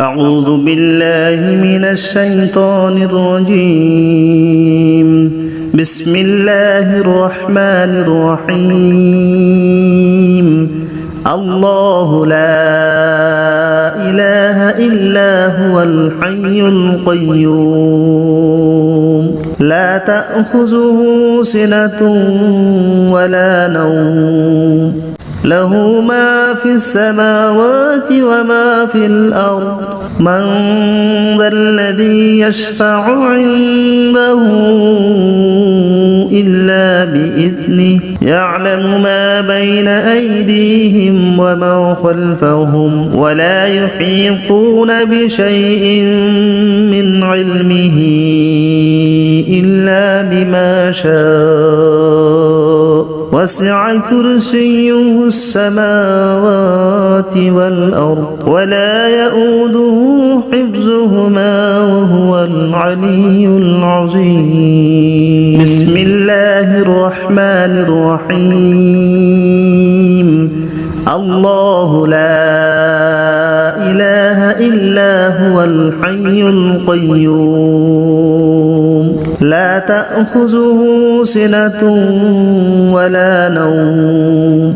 أعوذ بالله من الشيطان الرجيم بسم الله الرحمن الرحيم الله لا إله إلا هو الحي القيوم لا تأخذه سنة ولا نوم له ما في السماوات وما في الأرض من ذا الذي يشفع عنده إلا بإذنه يعلم ما بين أيديهم وما خلفهم ولا يحيطون بشيء من علمه إلا بما شاء وسع كرسيه السماوات والأرض ولا يؤوده حفظهما وهو العلي العظيم بسم الله الرحمن الرحيم الله لا إله إلا هو الحي القيوم لا تأخذه سنة ولا نوم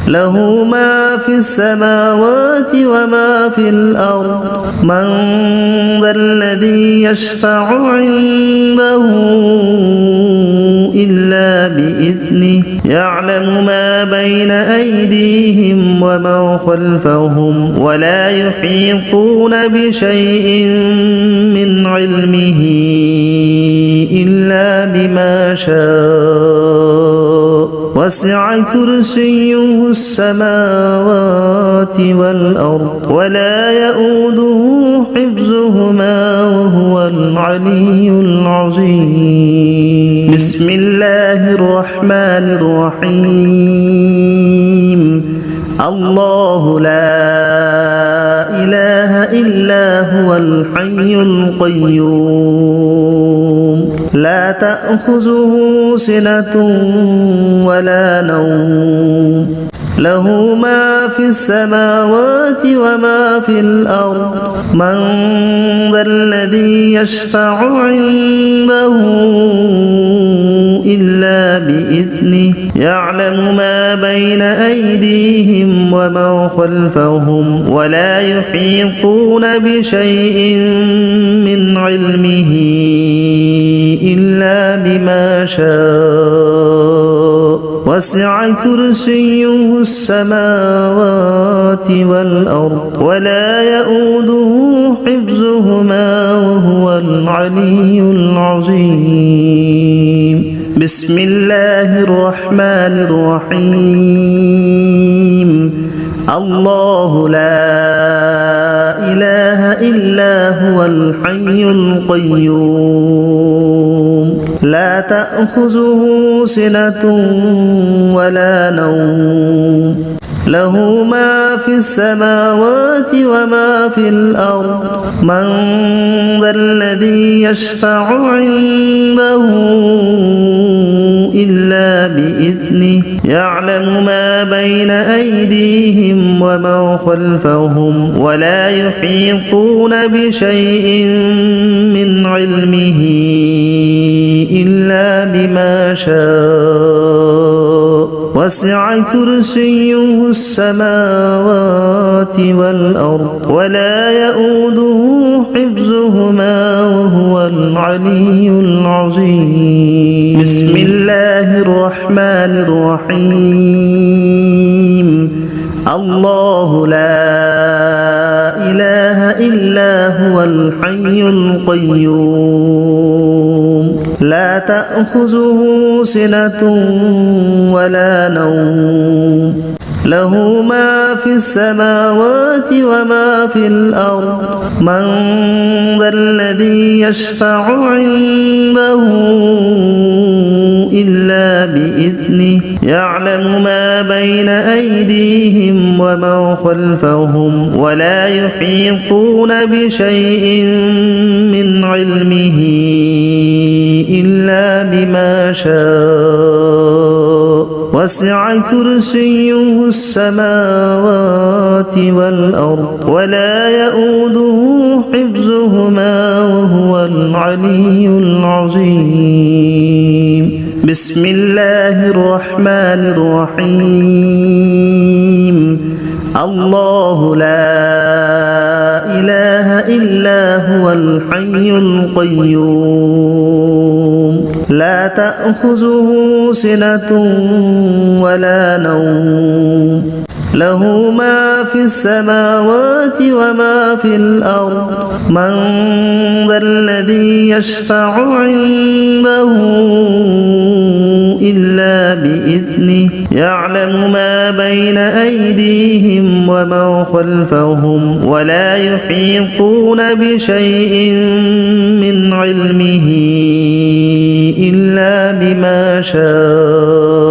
له ما في السماوات وما في الأرض من ذا الذي يشفع عنده إلا بإذنه يعلم ما بين أيديهم وما خلفهم ولا يحيطون بشيء من علمه إلا بما شاء وسع كرسيه السماوات والأرض ولا يؤوده حفظهما وهو العلي العظيم بسم الله الرحمن الرحيم الله لا إله إلا هو الحي القيوم لا تأخذه سنة ولا نوم له ما في السماوات وما في الأرض من ذا الذي يشفع عنده إلا بإذنه يعلم ما بين أيديهم وما خلفهم ولا يحيطون بشيء من علمه إلا بما شاء وسع كرسيه السماوات والأرض ولا يؤوده حفظهما وهو العلي العظيم بسم الله الرحمن الرحيم الله لا إله إلا هو الحي القيوم لا تأخذه سنة ولا نوم له ما في السماوات وما في الأرض من ذا الذي يشفع عنده إلا بإذنه يعلم ما بين أيديهم وما خلفهم ولا يحيطون بشيء من علمه إلا بما شاء وسع كرسيه السماوات والأرض ولا يؤوده حفظهما وهو العلي العظيم بسم الله الرحمن الرحيم الله لا إله إلا هو الحي القيوم لا تأخذه سنة ولا نوم له ما في السماوات وما في الأرض من ذا الذي يشفع عنده إلا بإذنه يعلم ما بين أيديهم وما خلفهم ولا يحيطون بشيء من علمه إلا بما شاء وسع كرسيه السماوات والأرض ولا يؤوده العلي العظيم بسم الله الرحمن الرحيم الله لا إله إلا هو الحي القيوم لا تأخذه سنة ولا نوم له ما في السماوات وما في الأرض من ذا الذي يشفع عنده إلا بإذنه يعلم ما بين أيديهم وما خلفهم ولا يحيطون بشيء من علمه إلا بما شاء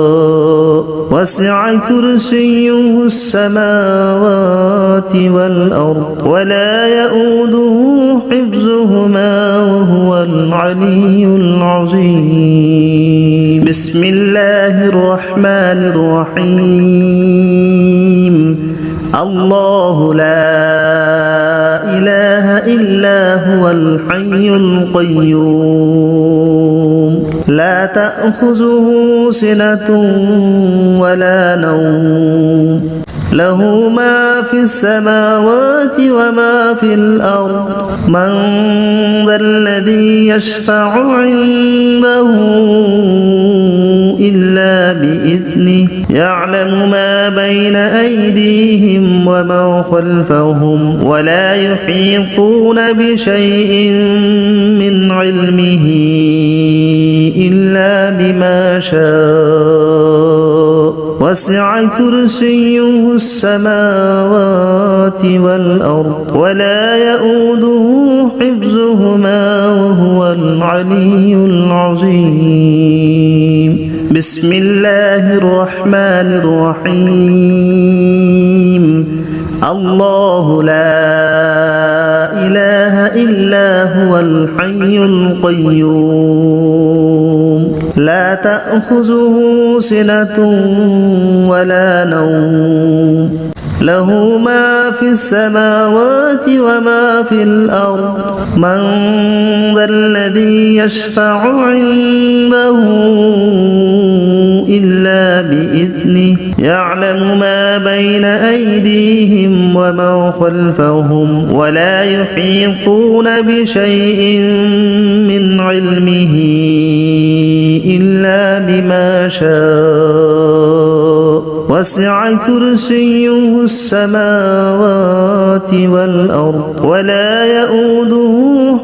وسع كرسيه السماوات والأرض ولا يؤوده حفظهما وهو العلي العظيم بسم الله الرحمن الرحيم الله لا إله إلا هو الحي القيوم لا تأخذه سنة ولا نوم له ما في السماوات وما في الأرض من ذا الذي يشفع عنده إلا بإذنه يعلم ما بين أيديهم وما خلفهم ولا يحيطون بشيء من علمه إلا بما شاء وسع كرسيه السماوات والأرض ولا يؤوده حفظهما وهو العلي العظيم بسم الله الرحمن الرحيم الله لا إله إلا هو الحي القيوم لا تأخذه سنة ولا نوم له ما في السماوات وما في الأرض من ذا الذي يشفع عنده إلا بإذنه يعلم ما بين أيديهم وما خلفهم ولا يحيطون بشيء من علمه إلا بما شاء وسع كرسيه السماوات والأرض ولا يؤوده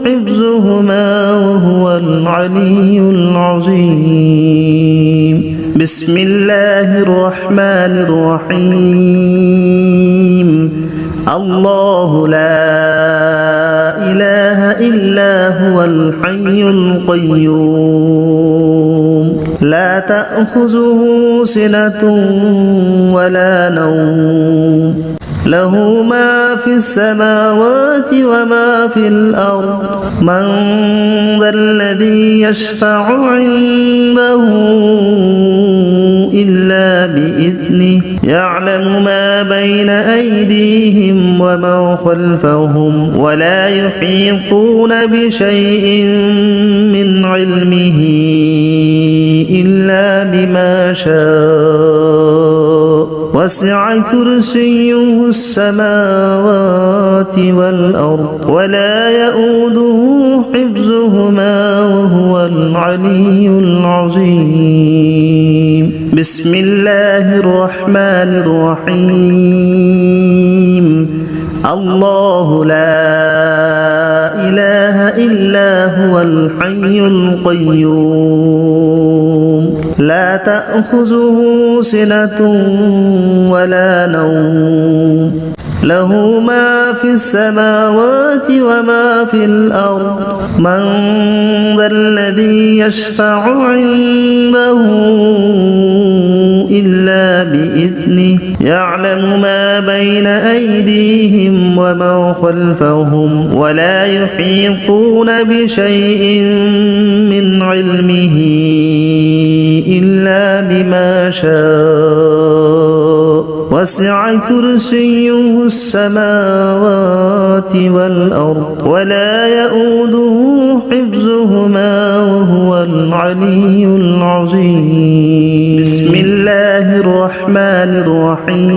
حفظهما وهو العلي العظيم بسم الله الرحمن الرحيم الله لا إله إلا هو الحي القيوم لا تأخذه سنة ولا نوم له ما في السماوات وما في الأرض من ذا الذي يشفع عنده إلا بإذنه يعلم ما بين أيديهم وما خلفهم ولا يحيطون بشيء من علمه إلا بما شاء وسع كرسيه السماوات والأرض ولا يؤوده حفظهما وهو العلي العظيم بسم الله الرحمن الرحيم الله لا إله إلا هو الحي القيوم لا تأخذه سنة ولا نوم له ما في السماوات وما في الأرض من ذا الذي يشفع عنده إلا بإذنه يعلم ما بين أيديهم وما خلفهم ولا يحيطون بشيء من علمه إلا بما شاء وسع كرسيه السماوات والأرض ولا يؤوده حفظهما وهو العلي العظيم بسم الله الرحمن الرحيم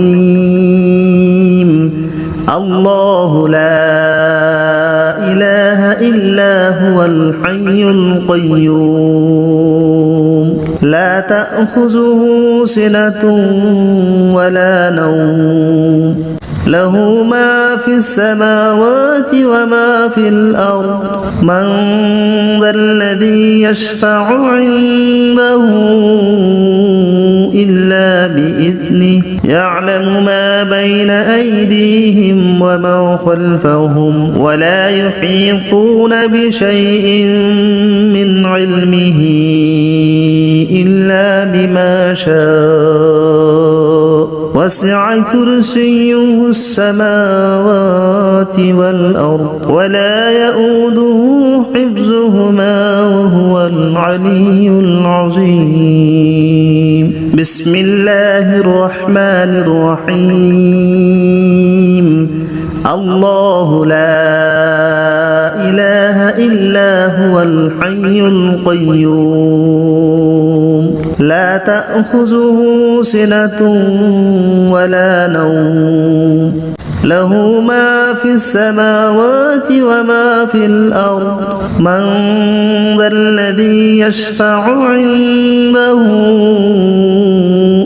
الله لا إله إلا هو الحي القيوم لا تأخذه سنة ولا نوم له ما في السماوات وما في الأرض من ذا الذي يشفع عنده إلا بإذنه يعلم ما بين أيديهم وما خلفهم ولا يحيطون بشيء من علمه إلا بما شاء وسع كرسيه السماوات والأرض ولا يؤوده حفظهما وهو العلي العظيم بسم الله الرحمن الرحيم الله لا إله إلا هو الحي القيوم لا تأخذه سنة ولا نوم له ما في السماوات وما في الأرض من ذا الذي يشفع عنده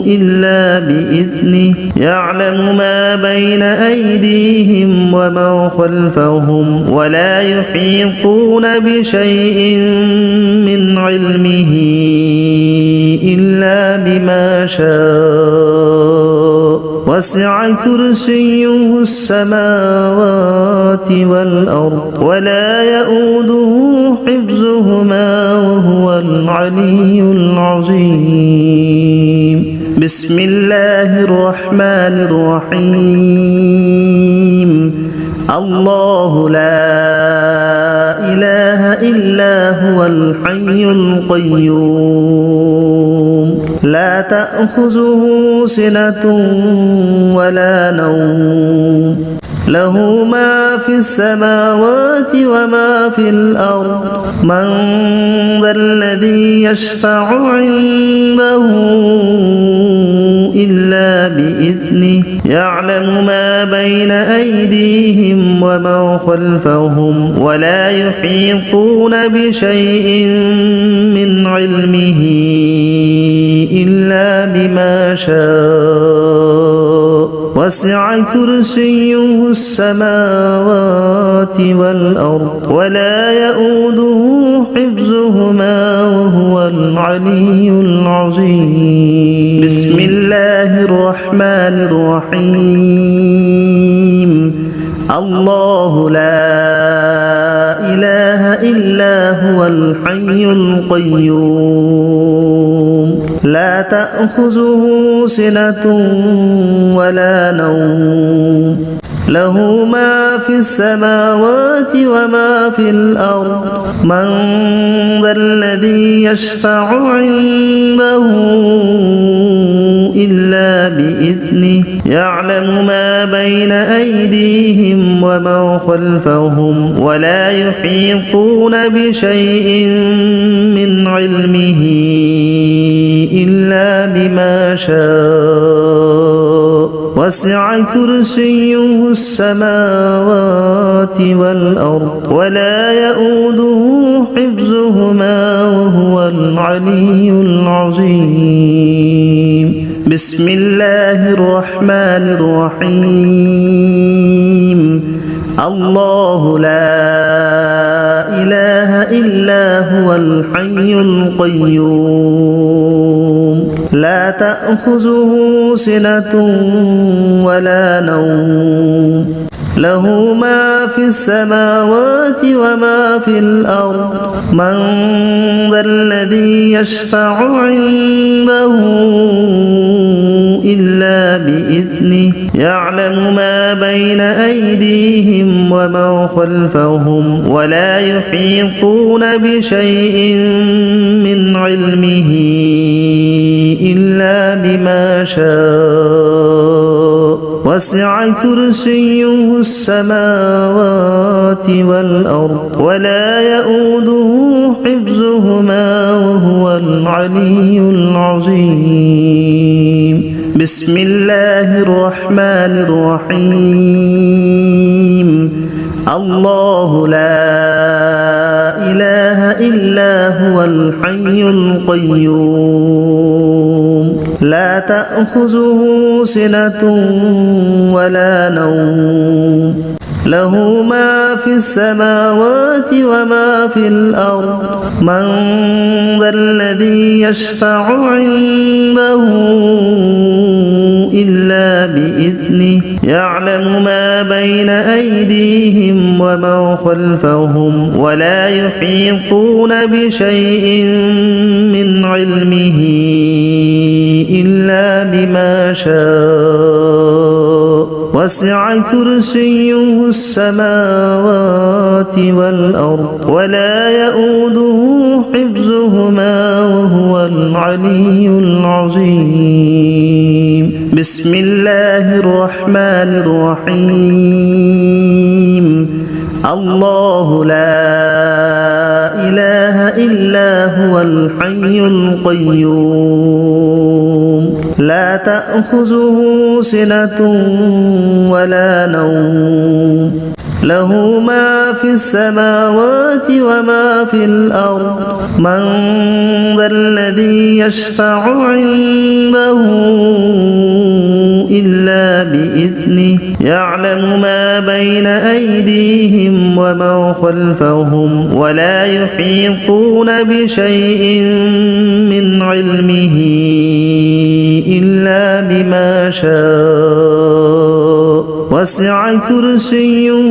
إلا بإذنه يعلم ما بين أيديهم وما خلفهم ولا يحيطون بشيء من علمه إلا بما شاء وسع كرسيه السماوات والأرض ولا يؤوده حفظهما وهو العلي العظيم بسم الله الرحمن الرحيم الله لا إله إلا هو الحي القيوم لا تأخذه سنة ولا نوم له ما في السماوات وما في الأرض من ذا الذي يشفع عنده إلا بإذنه يعلم ما بين أيديهم وما خلفهم ولا يحيطون بشيء من علمه إلا بما شاء وسع كرسيه السماوات والأرض ولا يؤوده حفظهما وهو العلي العظيم بسم الله الرحمن الرحيم الله لا إله إلا هو الحي القيوم لا تأخذه سنة ولا نوم له ما في السماوات وما في الأرض من ذا الذي يشفع عنده إلا بإذنه يعلم ما بين أيديهم وما خلفهم ولا يحيطون بشيء من علمه إلا بما شاء وسع كرسيه السماوات والأرض ولا يؤوده حفظهما وهو العلي العظيم بسم الله الرحمن الرحيم الله لا إله إلا هو الحي القيوم لا تأخذه سنة ولا نوم له ما في السماوات وما في الأرض من ذا الذي يشفع عنده إلا بإذنه يعلم ما بين أيديهم وما خلفهم ولا يحيطون بشيء من علمه إلا بما شاء وسع كرسيه السماوات والأرض ولا يؤوده حفظهما وهو العلي العظيم بسم الله الرحمن الرحيم الله لا إله إلا هو الحي القيوم لا تأخذه سنة ولا نوم له ما في السماوات وما في الأرض من ذا الذي يشفع عنده إلا بإذنه يعلم ما بين أيديهم وما خلفهم ولا يحيطون بشيء من علمه إلا بما شاء وسع كرسيه السماوات والأرض ولا يؤوده حفظهما وهو العلي العظيم بسم الله الرحمن الرحيم الله لا إله إلا هو الحي القيوم لا تأخذه سنة ولا نوم له ما في السماوات وما في الأرض من ذا الذي يشفع عنده إلا بإذنه يعلم ما بين أيديهم وما خلفهم ولا يحيطون بشيء من علمه إلا بما شاء وسع كرسيه